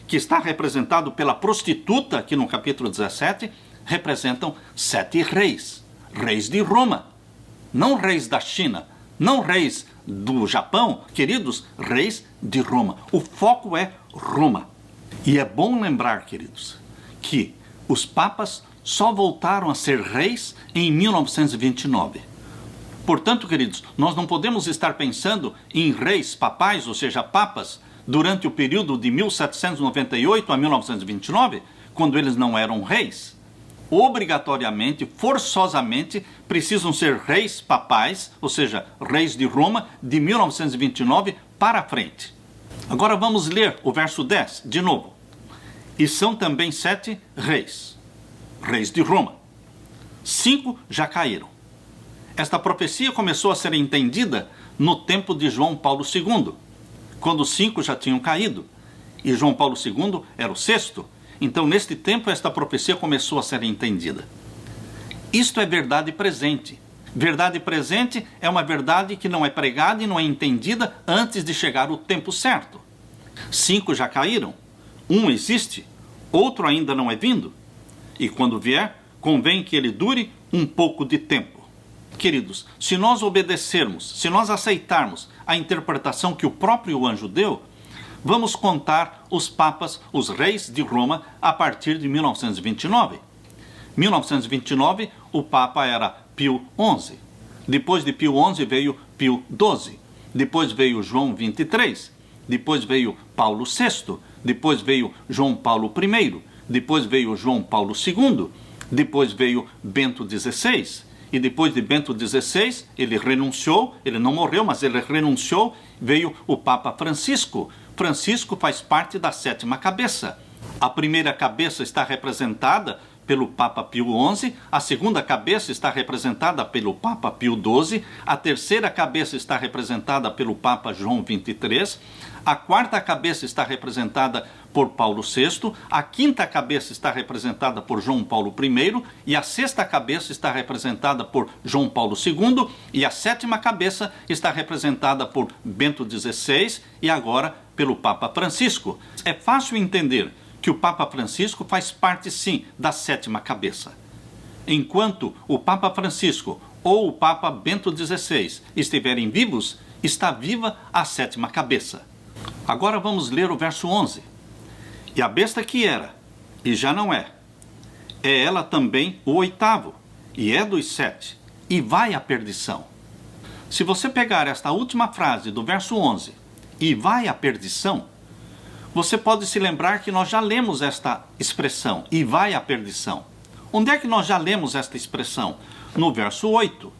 que está representado pela prostituta aqui no capítulo 17, representam 7 reis, reis de Roma, não reis da China, não reis do Japão, queridos, reis de Roma. O foco é Roma. E é bom lembrar, queridos, que os papas só voltaram a ser reis em 1929. Portanto, queridos, nós não podemos estar pensando em reis papais, ou seja, papas, durante o período de 1798 a 1929, quando eles não eram reis. Obrigatoriamente, forçosamente, precisam ser reis papais, ou seja, reis de Roma, de 1929 para frente. Agora vamos ler o verso 10 de novo. E são também 7 reis, reis de Roma. 5 já caíram. Esta profecia começou a ser entendida no tempo de João Paulo II, quando 5 já tinham caído, e João Paulo II era o 6º. Então, neste tempo, esta profecia começou a ser entendida. Isto é verdade presente. Verdade presente é uma verdade que não é pregada e não é entendida antes de chegar o tempo certo. 5 já caíram, 1 existe, outro ainda não é vindo. E quando vier, convém que ele dure um pouco de tempo. Queridos, se nós obedecermos, se nós aceitarmos a interpretação que o próprio anjo deu, vamos contar os papas, os reis de Roma, a partir de 1929. 1929, o papa era Pio XI. Depois de Pio XI veio Pio XII. Depois veio João XXIII. Depois veio Paulo VI. Depois veio João Paulo I. Depois veio João Paulo II. Depois veio Bento XVI. E depois de Bento XVI, ele renunciou, ele não morreu, mas ele renunciou, veio o Papa Francisco. Francisco faz parte da 7ª cabeça. A primeira cabeça está representada pelo Papa Pio XI, a segunda cabeça está representada pelo Papa Pio XII, a terceira cabeça está representada pelo Papa João XXIII, a quarta cabeça está representada por Paulo VI, a quinta cabeça está representada por João Paulo I e a sexta cabeça está representada por João Paulo II e a 7ª cabeça está representada por Bento XVI e agora pelo Papa Francisco. É fácil entender que o Papa Francisco faz parte, sim, da 7ª cabeça. Enquanto o Papa Francisco ou o Papa Bento XVI estiverem vivos, está viva a sétima cabeça. Agora vamos ler o verso 11. E a besta que era, e já não é ela também o oitavo, e é dos 7, e vai à perdição. Se você pegar esta última frase do verso 11, e vai à perdição, você pode se lembrar que nós já lemos esta expressão, e vai à perdição. Onde é que nós já lemos esta expressão? No verso 8.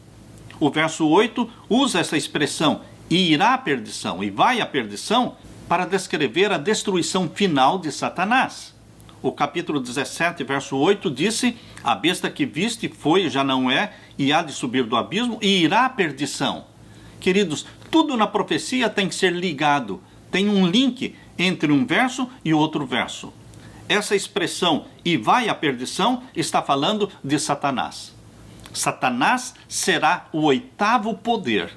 O verso 8 usa essa expressão, e irá à perdição, e vai à perdição, para descrever a destruição final de Satanás. O capítulo 17, verso 8, disse: a besta que viste foi, já não é, e há de subir do abismo, e irá à perdição. Queridos, tudo na profecia tem que ser ligado. Tem um link entre um verso e outro verso. Essa expressão, e vai à perdição, está falando de Satanás. Satanás será o oitavo poder.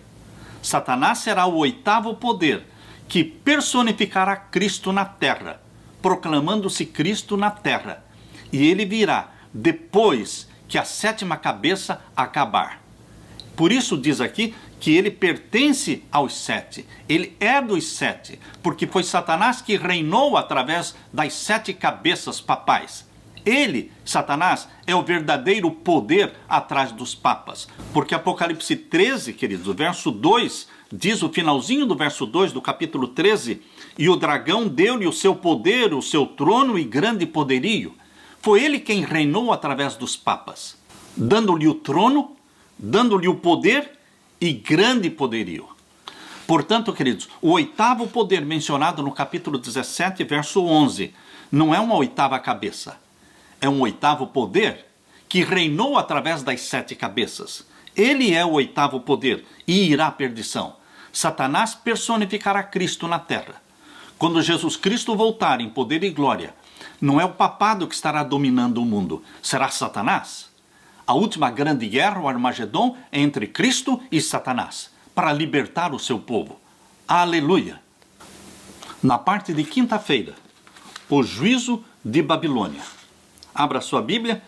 Satanás será o oitavo poder que personificará Cristo na terra, proclamando-se Cristo na terra. E ele virá depois que a sétima cabeça acabar. Por isso diz aqui que ele pertence aos 7. Ele é dos 7, porque foi Satanás que reinou através das 7 cabeças papais. Ele, Satanás, é o verdadeiro poder atrás dos papas. Porque Apocalipse 13, queridos, o verso 2, diz o finalzinho do verso 2 do capítulo 13, e o dragão deu-lhe o seu poder, o seu trono e grande poderio. Foi ele quem reinou através dos papas, dando-lhe o trono, dando-lhe o poder e grande poderio. Portanto, queridos, o oitavo poder mencionado no capítulo 17, verso 11, não é uma oitava cabeça. É um oitavo poder que reinou através das 7 cabeças. Ele é o oitavo poder e irá à perdição. Satanás personificará Cristo na terra. Quando Jesus Cristo voltar em poder e glória, não é o papado que estará dominando o mundo, será Satanás. A última grande guerra, o Armagedon, é entre Cristo e Satanás, para libertar o seu povo. Aleluia! Na parte de quinta-feira, o juízo de Babilônia. Abra sua Bíblia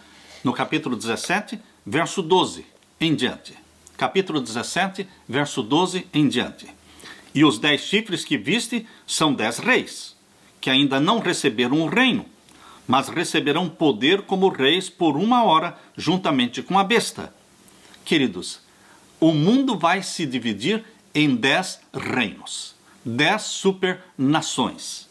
no capítulo 17, verso 12 em diante. Capítulo 17, verso 12 em diante. E os 10 chifres que viste são 10 reis, que ainda não receberam o reino, mas receberão poder como reis por 1 hora, juntamente com a besta. Queridos, o mundo vai se dividir em 10 reinos, 10 supernações.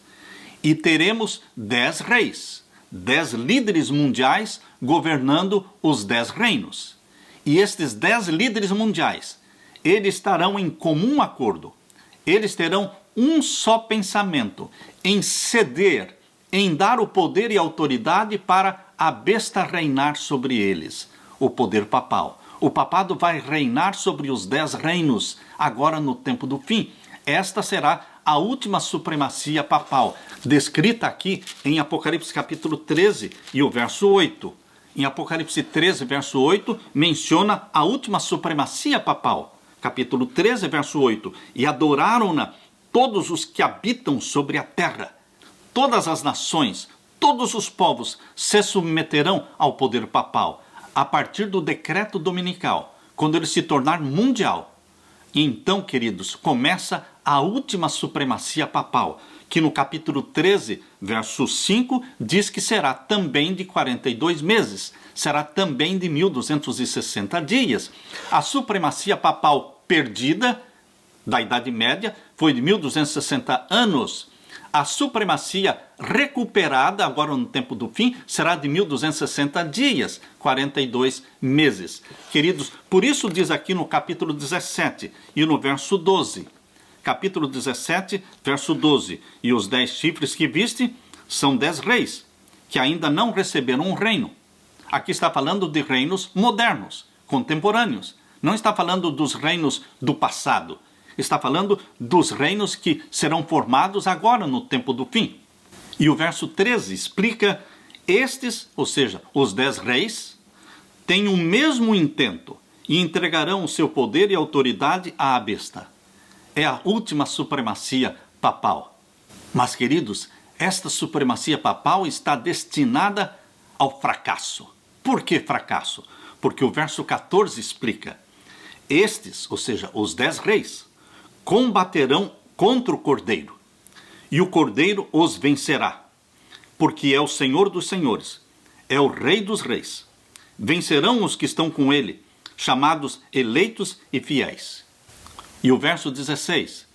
E teremos 10 reis, 10 líderes mundiais governando os 10 reinos. E estes 10 líderes mundiais, eles estarão em comum acordo. Eles terão um só pensamento, em ceder, em dar o poder e autoridade para a besta reinar sobre eles, o poder papal. O papado vai reinar sobre os 10 reinos, agora no tempo do fim. Esta será a última supremacia papal, descrita aqui em Apocalipse capítulo 13 e o verso 8. Em Apocalipse 13, verso 8, menciona a última supremacia papal. Capítulo 13, verso 8. E adoraram-na todos os que habitam sobre a terra. Todas as nações, todos os povos se submeterão ao poder papal, a partir do decreto dominical, quando ele se tornar mundial. E então, queridos, começa a última supremacia papal, que no capítulo 13, verso 5, diz que será também de 42 meses, será também de 1260 dias. A supremacia papal perdida da Idade Média foi de 1260 anos. A supremacia recuperada, agora no tempo do fim, será de 1260 dias, 42 meses. Queridos, por isso diz aqui no capítulo 17 e no verso 12. Capítulo 17, verso 12. E os 10 chifres que viste são 10 reis, que ainda não receberam um reino. Aqui está falando de reinos modernos, contemporâneos. Não está falando dos reinos do passado. Está falando dos reinos que serão formados agora no tempo do fim. E o verso 13 explica: estes, ou seja, os 10 reis, têm o mesmo intento e entregarão o seu poder e autoridade à besta. É a última supremacia papal. Mas, queridos, esta supremacia papal está destinada ao fracasso. Por que fracasso? Porque o verso 14 explica: estes, ou seja, os 10 reis, combaterão contra o Cordeiro, e o Cordeiro os vencerá, porque é o Senhor dos senhores, é o Rei dos reis. Vencerão os que estão com ele, chamados eleitos e fiéis. E o verso 16,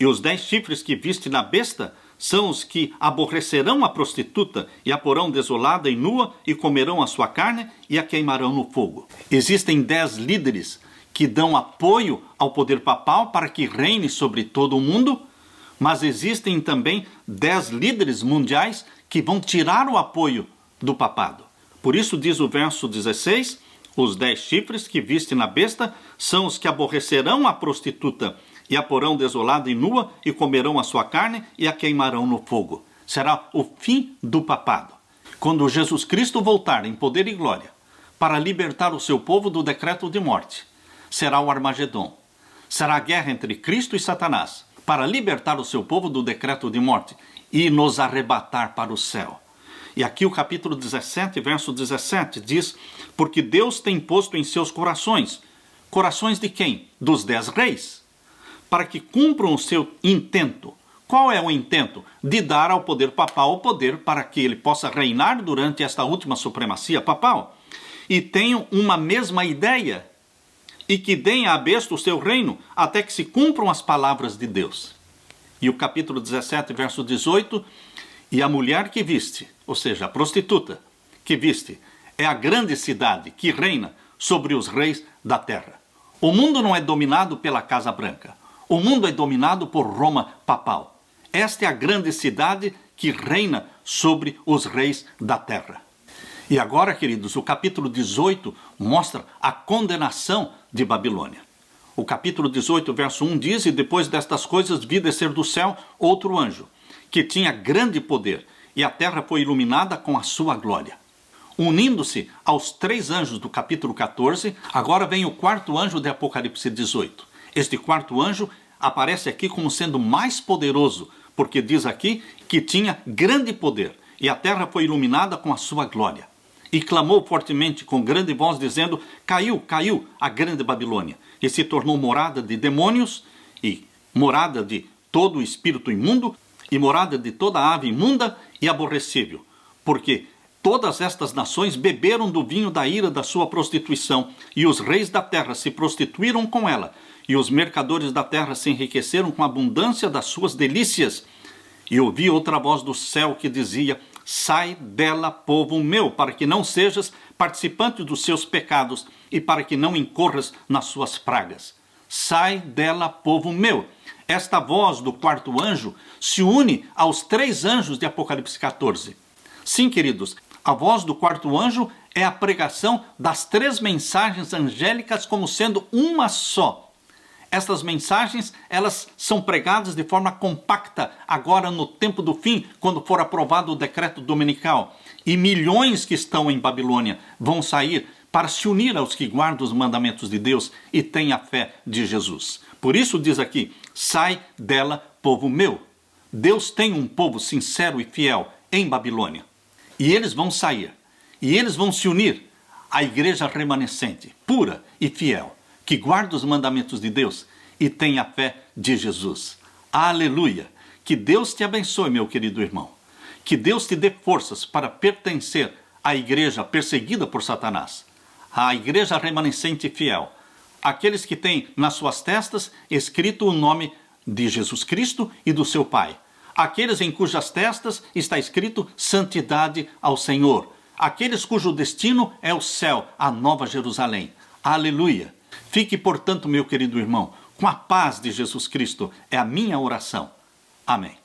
e os 10 chifres que viste na besta são os que aborrecerão a prostituta e a porão desolada e nua e comerão a sua carne e a queimarão no fogo. Existem 10 líderes que dão apoio ao poder papal para que reine sobre todo o mundo, mas existem também 10 líderes mundiais que vão tirar o apoio do papado. Por isso diz o verso 16, os 10 chifres que viste na besta são os que aborrecerão a prostituta e a porão desolada e nua, e comerão a sua carne e a queimarão no fogo. Será o fim do papado. Quando Jesus Cristo voltar em poder e glória para libertar o seu povo do decreto de morte, será o Armagedon. Será a guerra entre Cristo e Satanás para libertar o seu povo do decreto de morte e nos arrebatar para o céu. E aqui o capítulo 17, verso 17, diz: porque Deus tem posto em seus corações. Corações de quem? Dos 10 reis. Para que cumpram o seu intento. Qual é o intento? De dar ao poder papal o poder para que ele possa reinar durante esta última supremacia papal. E tenham uma mesma ideia. E que deem à besta o seu reino, até que se cumpram as palavras de Deus. E o capítulo 17, verso 18, e a mulher que viste, ou seja, a prostituta que viste, é a grande cidade que reina sobre os reis da terra. O mundo não é dominado pela Casa Branca. O mundo é dominado por Roma papal. Esta é a grande cidade que reina sobre os reis da terra. E agora, queridos, o capítulo 18 mostra a condenação de Babilônia. O capítulo 18, verso 1 diz: e depois destas coisas vi descer do céu outro anjo, que tinha grande poder, e a terra foi iluminada com a sua glória. Unindo-se aos 3 anjos do capítulo 14, agora vem o 4º anjo de Apocalipse 18. Este 4º anjo aparece aqui como sendo mais poderoso, porque diz aqui que tinha grande poder, e a terra foi iluminada com a sua glória. E clamou fortemente com grande voz, dizendo: caiu, caiu a grande Babilônia, e se tornou morada de demônios, e morada de todo espírito imundo, e morada de toda ave imunda e aborrecível, porque todas estas nações beberam do vinho da ira da sua prostituição, e os reis da terra se prostituíram com ela, e os mercadores da terra se enriqueceram com a abundância das suas delícias. E ouvi outra voz do céu que dizia: sai dela, povo meu, para que não sejas participante dos seus pecados, e para que não incorras nas suas pragas. Sai dela, povo meu. Esta voz do 4º anjo se une aos 3 anjos de Apocalipse 14. Sim, queridos, a voz do 4º anjo é a pregação das 3 mensagens angélicas como sendo uma só. Estas mensagens, elas são pregadas de forma compacta agora no tempo do fim, quando for aprovado o decreto dominical. E milhões que estão em Babilônia vão sair para se unir aos que guardam os mandamentos de Deus e têm a fé de Jesus. Por isso diz aqui: sai dela, povo meu. Deus tem um povo sincero e fiel em Babilônia. E eles vão sair. E eles vão se unir à igreja remanescente, pura e fiel, que guarda os mandamentos de Deus e tem a fé de Jesus. Aleluia! Que Deus te abençoe, meu querido irmão. Que Deus te dê forças para pertencer à igreja perseguida por Satanás, à igreja remanescente e fiel, aqueles que têm nas suas testas escrito o nome de Jesus Cristo e do seu Pai, aqueles em cujas testas está escrito santidade ao Senhor, aqueles cujo destino é o céu, a nova Jerusalém. Aleluia! Fique, portanto, meu querido irmão, com a paz de Jesus Cristo, é a minha oração. Amém.